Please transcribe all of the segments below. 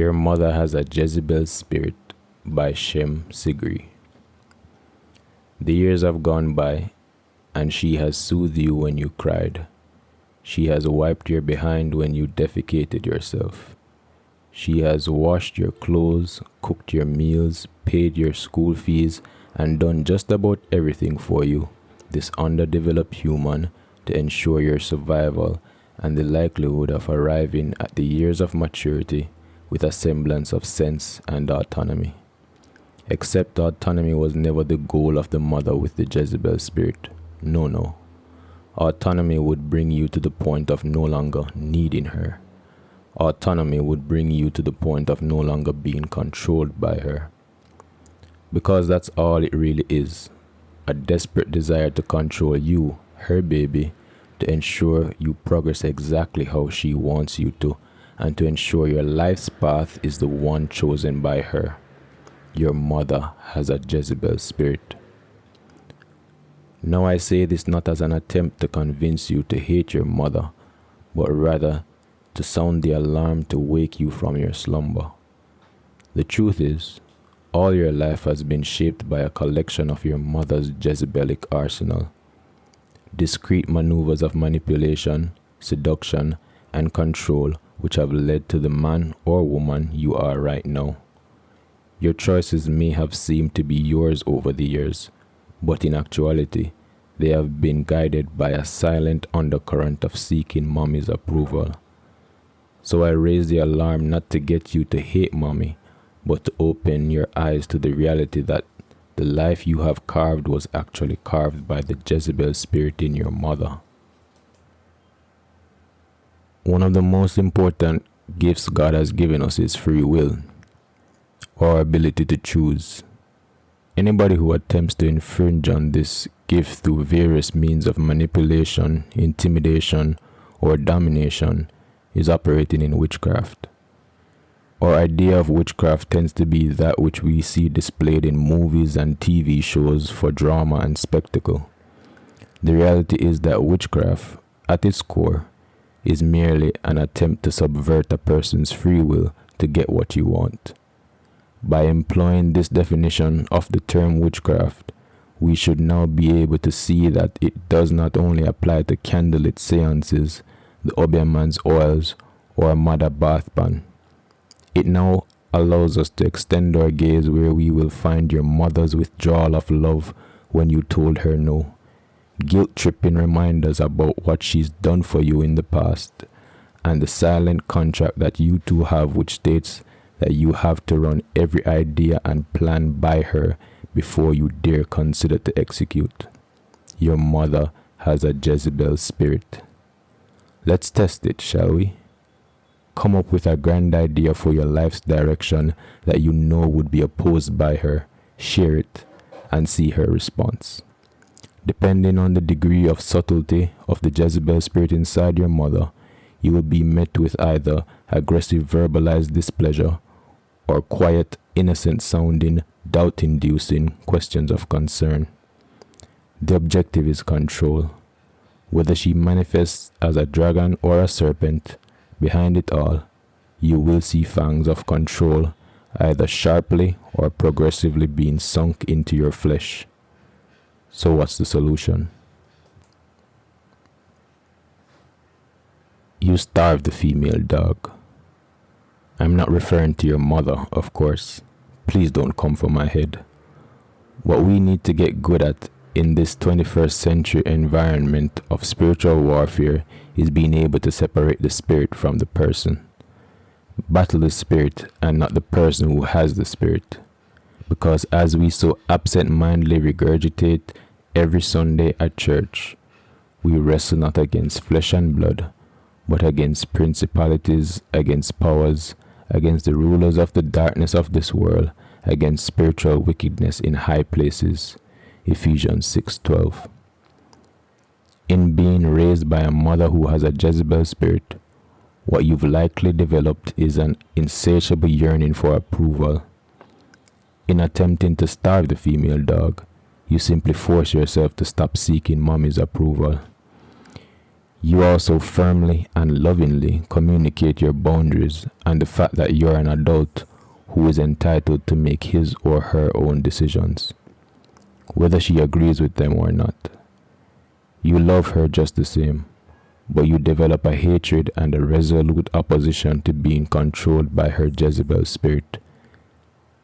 Your Mother Has a Jezebel Spirit by Shem Sigri. The years have gone by, and she has soothed you when you cried. She has wiped your behind when you defecated yourself. She has washed your clothes, cooked your meals, paid your school fees, and done just about everything for you, this underdeveloped human, to ensure your survival and the likelihood of arriving at the years of maturity with a semblance of sense and autonomy. Except autonomy was never the goal of the mother with the Jezebel spirit. No. Autonomy would bring you to the point of no longer needing her. Autonomy would bring you to the point of no longer being controlled by her. Because that's all it really is. A desperate desire to control you, her baby, to ensure you progress exactly how she wants you to, and to ensure your life's path is the one chosen by her. Your mother has a Jezebel spirit. Now I say this not as an attempt to convince you to hate your mother, but rather to sound the alarm to wake you from your slumber. The truth is, all your life has been shaped by a collection of your mother's Jezebelic arsenal. Discreet maneuvers of manipulation, seduction, and control which have led to the man or woman you are right now. Your choices may have seemed to be yours over the years, but in actuality, they have been guided by a silent undercurrent of seeking mommy's approval. So I raise the alarm not to get you to hate mommy, but to open your eyes to the reality that the life you have carved was actually carved by the Jezebel spirit in your mother. One of the most important gifts God has given us is free will, our ability to choose. Anybody who attempts to infringe on this gift through various means of manipulation, intimidation, or domination is operating in witchcraft. Our idea of witchcraft tends to be that which we see displayed in movies and TV shows for drama and spectacle. The reality is that witchcraft, at its core, is merely an attempt to subvert a person's free will to get what you want. By employing this definition of the term witchcraft, we should now be able to see that it does not only apply to candlelit seances, the Obeahman's oils, or a mother bath pan. It now allows us to extend our gaze where we will find your mother's withdrawal of love when you told her no, guilt-tripping reminders about what she's done for you in the past, and the silent contract that you two have which states that you have to run every idea and plan by her before you dare consider to execute. Your mother has a Jezebel spirit. Let's test it, shall we? Come up with a grand idea for your life's direction that you know would be opposed by her, share it, and see her response. Depending on the degree of subtlety of the Jezebel spirit inside your mother, you will be met with either aggressive verbalized displeasure or quiet, innocent-sounding, doubt-inducing questions of concern. The objective is control. Whether she manifests as a dragon or a serpent, behind it all, you will see fangs of control either sharply or progressively being sunk into your flesh. So what's the solution? You starve the female dog. I'm not referring to your mother, of course. Please don't come for my head. What we need to get good at in this 21st century environment of spiritual warfare is being able to separate the spirit from the person. Battle the spirit and not the person who has the spirit. Because as we so absent-mindedly regurgitate every Sunday at church, we wrestle not against flesh and blood, but against principalities, against powers, against the rulers of the darkness of this world, against spiritual wickedness in high places. Ephesians 6:12. In being raised by a mother who has a Jezebel spirit, what you've likely developed is an insatiable yearning for approval. In attempting to starve the female dog, you simply force yourself to stop seeking mommy's approval. You also firmly and lovingly communicate your boundaries and the fact that you're an adult who is entitled to make his or her own decisions, whether she agrees with them or not. You love her just the same, but you develop a hatred and a resolute opposition to being controlled by her Jezebel spirit.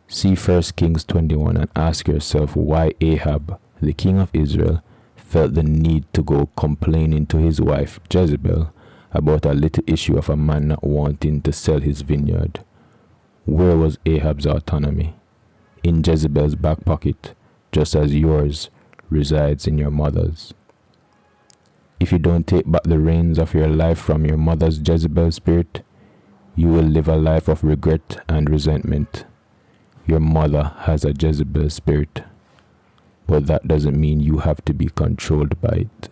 See 1 Kings 21 and ask yourself why Ahab, the king of Israel, felt the need to go complaining to his wife Jezebel about a little issue of a man not wanting to sell his vineyard. Where was Ahab's autonomy? In Jezebel's back pocket, just as yours resides in your mother's. If you don't take back the reins of your life from your mother's Jezebel spirit, you will live a life of regret and resentment. Your mother has a Jezebel spirit, but that doesn't mean you have to be controlled by it.